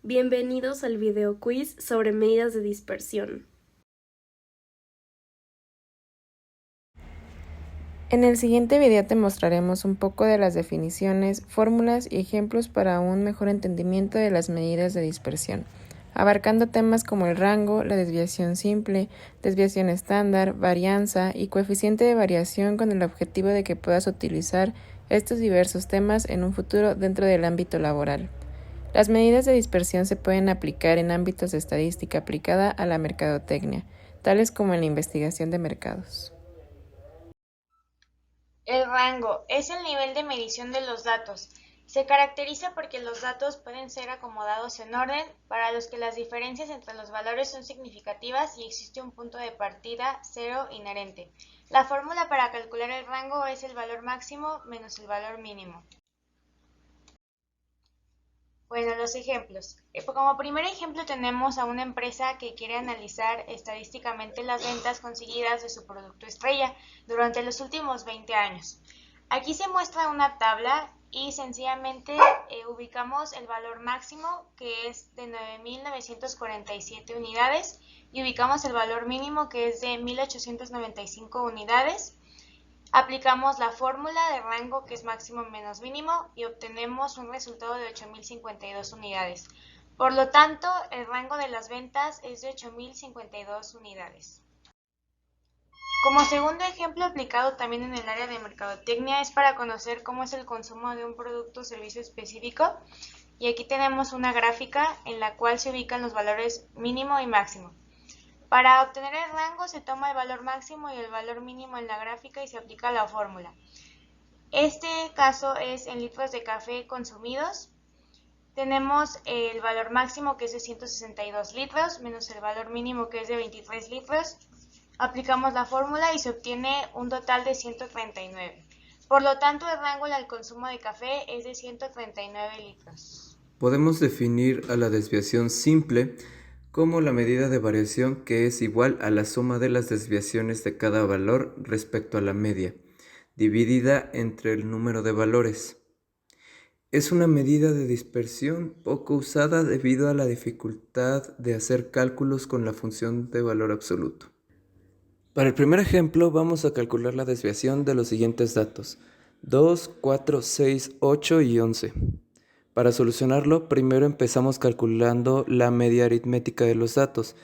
Bienvenidos al video quiz sobre medidas de dispersión. En el siguiente video te mostraremos un poco de las definiciones, fórmulas y ejemplos para un mejor entendimiento de las medidas de dispersión, abarcando temas como el rango, la desviación simple, desviación estándar, varianza y coeficiente de variación con el objetivo de que puedas utilizar estos diversos temas en un futuro dentro del ámbito laboral. Las medidas de dispersión se pueden aplicar en ámbitos de estadística aplicada a la mercadotecnia, tales como en la investigación de mercados. El rango es el nivel de medición de los datos. Se caracteriza porque los datos pueden ser acomodados en orden para los que las diferencias entre los valores son significativas y existe un punto de partida cero inherente. La fórmula para calcular el rango es el valor máximo menos el valor mínimo. Bueno, los ejemplos. Como primer ejemplo tenemos a una empresa que quiere analizar estadísticamente las ventas conseguidas de su producto estrella durante los últimos 20 años. Aquí se muestra una tabla y sencillamente ubicamos el valor máximo, que es de 9.947 unidades, y ubicamos el valor mínimo, que es de 1.895 unidades. Aplicamos la fórmula de rango, que es máximo menos mínimo, y obtenemos un resultado de 8.052 unidades. Por lo tanto, el rango de las ventas es de 8.052 unidades. Como segundo ejemplo aplicado también en el área de mercadotecnia es para conocer cómo es el consumo de un producto o servicio específico. Y aquí tenemos una gráfica en la cual se ubican los valores mínimo y máximo. Para obtener el rango se toma el valor máximo y el valor mínimo en la gráfica y se aplica la fórmula. Este caso es en litros de café consumidos. Tenemos el valor máximo, que es de 162 litros, menos el valor mínimo, que es de 23 litros. Aplicamos la fórmula y se obtiene un total de 139. Por lo tanto, el rango del consumo de café es de 139 litros. Podemos definir a la desviación simple como la medida de variación que es igual a la suma de las desviaciones de cada valor respecto a la media, dividida entre el número de valores. Es una medida de dispersión poco usada debido a la dificultad de hacer cálculos con la función de valor absoluto. Para el primer ejemplo vamos a calcular la desviación de los siguientes datos: 2, 4, 6, 8 y 11. Para solucionarlo, primero empezamos calculando la media aritmética de los datos.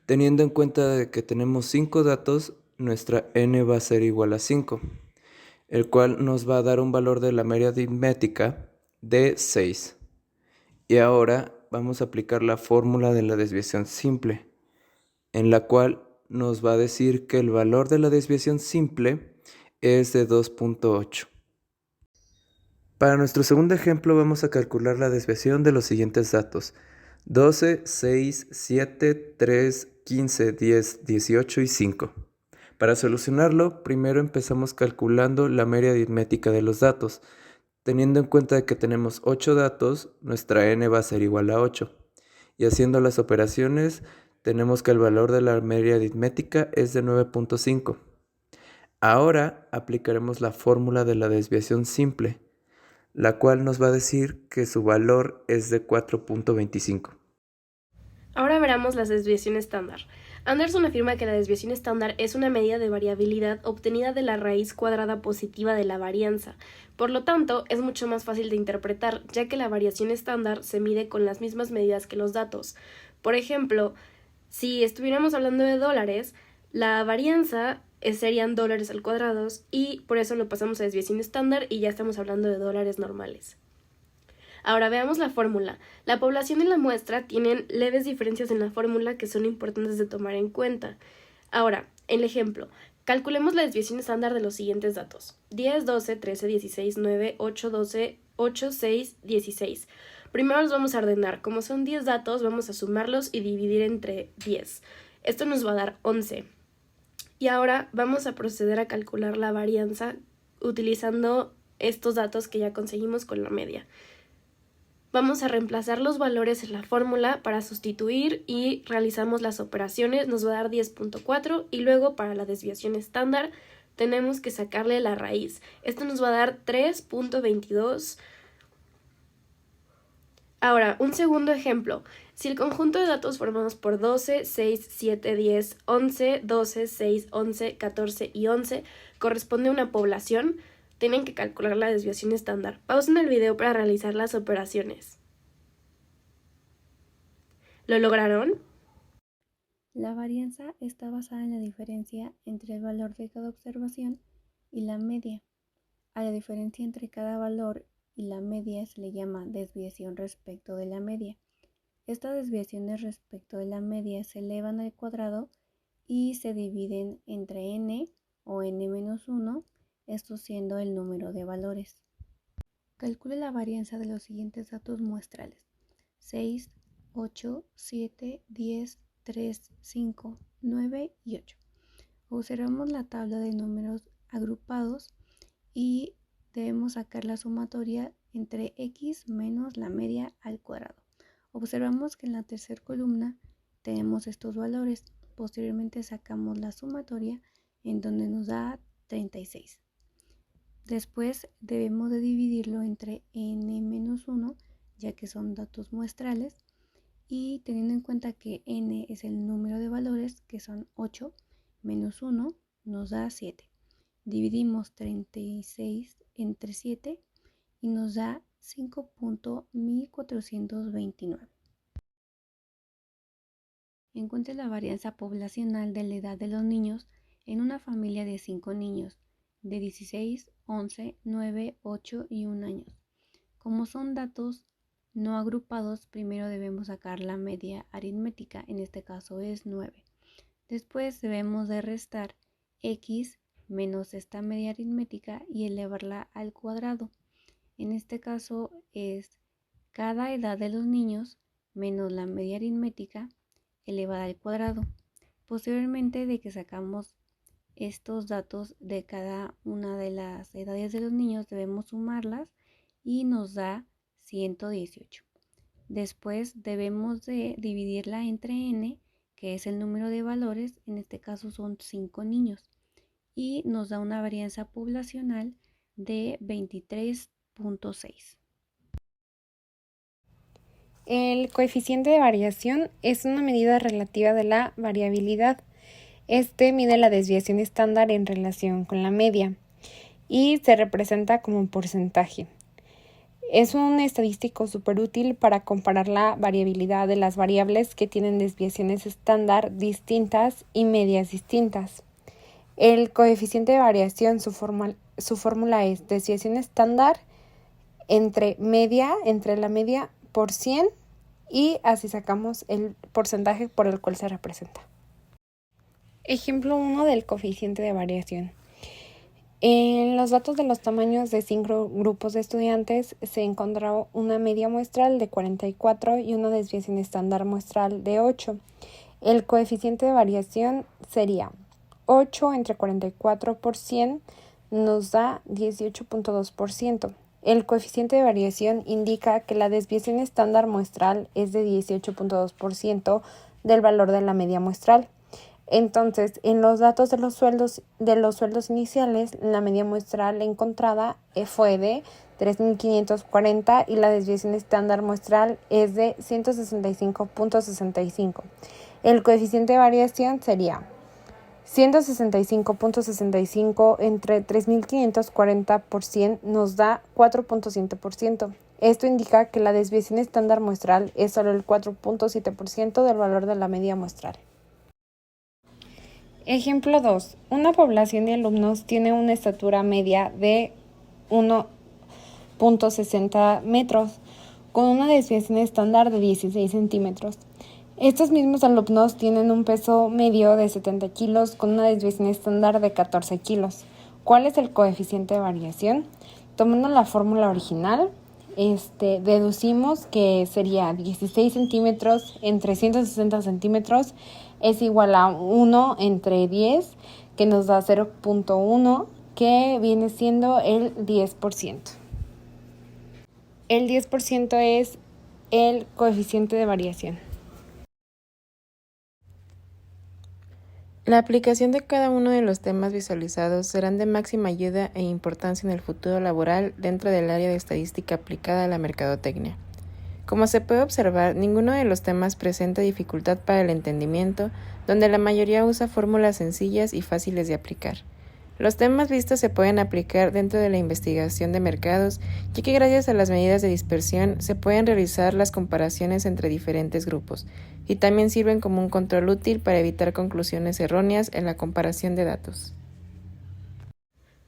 Teniendo en cuenta de que tenemos 5 datos, nuestra n va a ser igual a 5, el cual nos va a dar un valor de la media aritmética de 6. Y ahora vamos a aplicar la fórmula de la desviación simple, en la cual nos va a decir que el valor de la desviación simple es de 2.8. Para nuestro segundo ejemplo vamos a calcular la desviación de los siguientes datos: 12, 6, 7, 3, 15, 10, 18 y 5. Para solucionarlo, primero empezamos calculando la media aritmética de los datos. Teniendo en cuenta que tenemos 8 datos, nuestra n va a ser igual a 8. Y haciendo las operaciones, tenemos que el valor de la media aritmética es de 9.5. Ahora aplicaremos la fórmula de la desviación simple, la cual nos va a decir que su valor es de 4.25. Ahora veremos la desviación estándar. Anderson afirma que la desviación estándar es una medida de variabilidad obtenida de la raíz cuadrada positiva de la varianza. Por lo tanto, es mucho más fácil de interpretar, ya que la variación estándar se mide con las mismas medidas que los datos. Por ejemplo, si estuviéramos hablando de dólares, la varianza serían dólares al cuadrado y por eso lo pasamos a desviación estándar y ya estamos hablando de dólares normales. Ahora veamos la fórmula. La población y la muestra tienen leves diferencias en la fórmula que son importantes de tomar en cuenta. Ahora, el ejemplo. Calculemos la desviación estándar de los siguientes datos: 10, 12, 13, 16, 9, 8, 12, 8, 6, 16. Primero los vamos a ordenar. Como son 10 datos, vamos a sumarlos y dividir entre 10. Esto nos va a dar 11. Y ahora vamos a proceder a calcular la varianza utilizando estos datos que ya conseguimos con la media. Vamos a reemplazar los valores en la fórmula para sustituir y realizamos las operaciones. Nos va a dar 10.4 y luego para la desviación estándar tenemos que sacarle la raíz. Esto nos va a dar 3.22. Ahora, un segundo ejemplo. Si el conjunto de datos formados por 12, 6, 7, 10, 11, 12, 6, 11, 14 y 11 corresponde a una población, tienen que calcular la desviación estándar. Pausen el video para realizar las operaciones. ¿Lo lograron? La varianza está basada en la diferencia entre el valor de cada observación y la media. A la diferencia entre cada valor y la media se le llama desviación respecto de la media. Estas desviaciones respecto de la media se elevan al cuadrado y se dividen entre n o n-1, esto siendo el número de valores. Calcule la varianza de los siguientes datos muestrales: 6, 8, 7, 10, 3, 5, 9 y 8. Observamos la tabla de números agrupados y debemos sacar la sumatoria entre x menos la media al cuadrado. Observamos que en la tercera columna tenemos estos valores. Posteriormente sacamos la sumatoria en donde nos da 36. Después debemos de dividirlo entre n-1, ya que son datos muestrales, y teniendo en cuenta que n es el número de valores, que son 8, menos 1 nos da 7. Dividimos 36 entre 7 y nos da 5.1429. Encuentre la varianza poblacional de la edad de los niños en una familia de 5 niños de 16, 11, 9, 8 y 1 año. Como son datos no agrupados, primero debemos sacar la media aritmética, en este caso es 9. Después debemos de restar x menos esta media aritmética y elevarla al cuadrado. En este caso es cada edad de los niños menos la media aritmética elevada al cuadrado. Posteriormente de que sacamos estos datos de cada una de las edades de los niños, debemos sumarlas y nos da 118. Después debemos de dividirla entre n, que es el número de valores, en este caso son 5 niños, y nos da una varianza poblacional de 23.6. El coeficiente de variación es una medida relativa de la variabilidad. Este mide la desviación estándar en relación con la media y se representa como un porcentaje. Es un estadístico súper útil para comparar la variabilidad de las variables que tienen desviaciones estándar distintas y medias distintas. El coeficiente de variación, su fórmula es desviación estándar entre la media por 100 y así sacamos el porcentaje por el cual se representa. Ejemplo 1 del coeficiente de variación. En los datos de los tamaños de 5 grupos de estudiantes se encontró una media muestral de 44 y una desviación estándar muestral de 8. El coeficiente de variación sería 8 entre 44 por 100 nos da 18.2%. El coeficiente de variación indica que la desviación estándar muestral es de 18.2% del valor de la media muestral. Entonces, en los datos de los sueldos iniciales, la media muestral encontrada fue de 3.540 y la desviación estándar muestral es de 165.65. El coeficiente de variación sería 165.65 entre 3.540 por 100 nos da 4.7%. Esto indica que la desviación estándar muestral es solo el 4.7% del valor de la media muestral. Ejemplo 2. Una población de alumnos tiene una estatura media de 1.60 metros con una desviación estándar de 16 centímetros. Estos mismos alumnos tienen un peso medio de 70 kilos con una desviación estándar de 14 kilos. ¿Cuál es el coeficiente de variación? Tomando la fórmula original, deducimos que sería 16 centímetros entre 160 centímetros es igual a 1 entre 10, que nos da 0.1, que viene siendo el 10%. El 10% es el coeficiente de variación. La aplicación de cada uno de los temas visualizados serán de máxima ayuda e importancia en el futuro laboral dentro del área de estadística aplicada a la mercadotecnia. Como se puede observar, ninguno de los temas presenta dificultad para el entendimiento, donde la mayoría usa fórmulas sencillas y fáciles de aplicar. Los temas vistos se pueden aplicar dentro de la investigación de mercados, ya que gracias a las medidas de dispersión se pueden realizar las comparaciones entre diferentes grupos, y también sirven como un control útil para evitar conclusiones erróneas en la comparación de datos.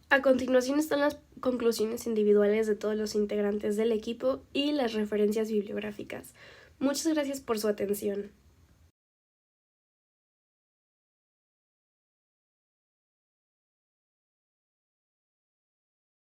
A continuación están las conclusiones individuales de todos los integrantes del equipo y las referencias bibliográficas. Muchas gracias por su atención.